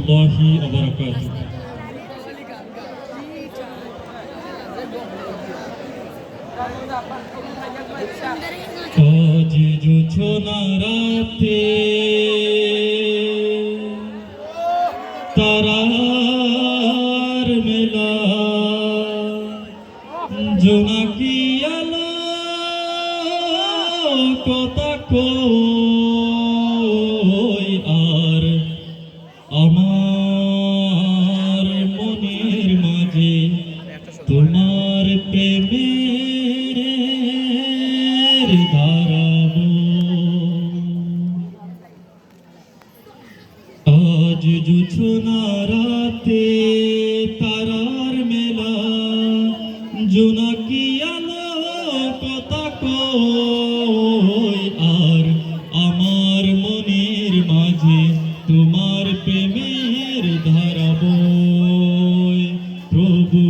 রহমতুল্লাহি ওয়া বারাকাতুহু। আজ জোছনা রাতে তারার মেলা, জোনাকি আলো কথা কই, আর আমার মনের মাঝে তোমার প্রেমের ধারা আজ জোছনা রাতে তারার মেলা, জোনাকি আলো কথা কই, আর আমার মনের মাঝে তোমার প্রেমের ধারা বয়। প্রভু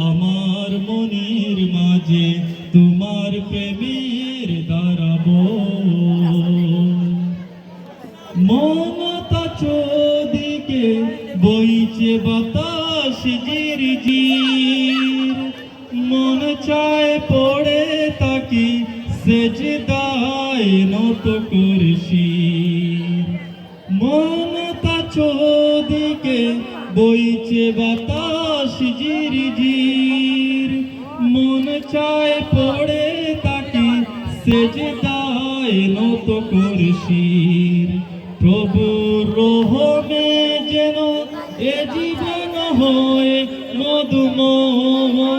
আমার মনের মাঝে তোমার প্রেমের ধারা বয়। মমতা চোদিকে বইছে বাতাস ঝিরঝির, মন চায় পড়ে তাকি সেজদায় নত করছি। মমতা চোদিকে বইছে বাতাস ঝিরঝির, মন চায় পড়ে তাকি সেজদায় নত করছি। প্রভুর রহমে যেন এ জীবন হয় মধুময়,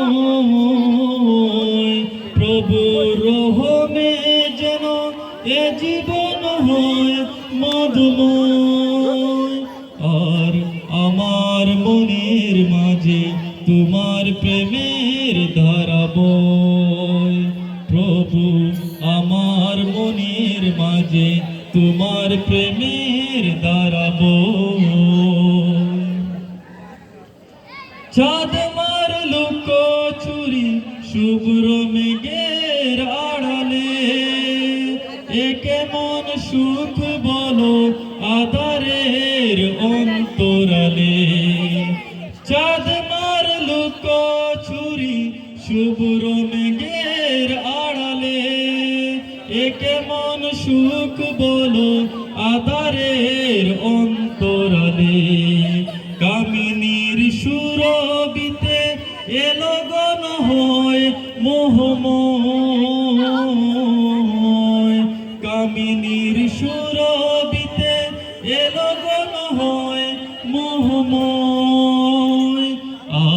প্রভুর রহমে যেন এ জীবন হয় মধুময়। আর আমার মনের মাঝে তোমার প্রেমের ধারা বয়। প্রভু আমার মনের মাঝে তোমার প্রেমের ধারা বয়। চাঁদ মার লুকোচুরি শুভ্র মেঘের আড়ালে, এ কেমন সুখ বলো আধারের অন্তরালে। চাঁদ মার লুকোচুরি শুভ্র মেঘের আড়ালে, এ কেমন সুখ বলো আধারের অন্তরালে। কামিনীর সুরবিতে এলো গণ হয় মোহময়, কামিনীর সুরবিতে এলো গণ হয় মোহময়।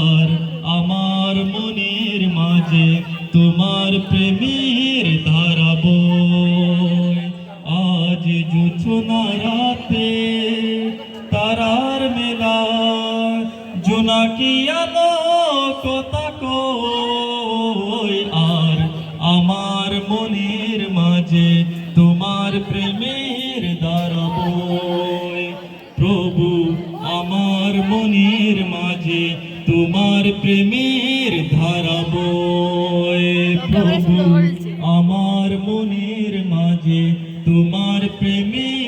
আর আমার মনের মাঝে তোমার প্রেমের ধারা বয়। আজ জোছনা রাতে তারার মেলা, জোনাকি আলো কথা কই, আর আমার মনের মাঝে তোমার প্রেমের ধারা বয়। প্রভু আমার মনের মাঝে তোমার প্রেমের ধারা বয়। প্রভু আমার মনের মাঝে তোমার প্রেমের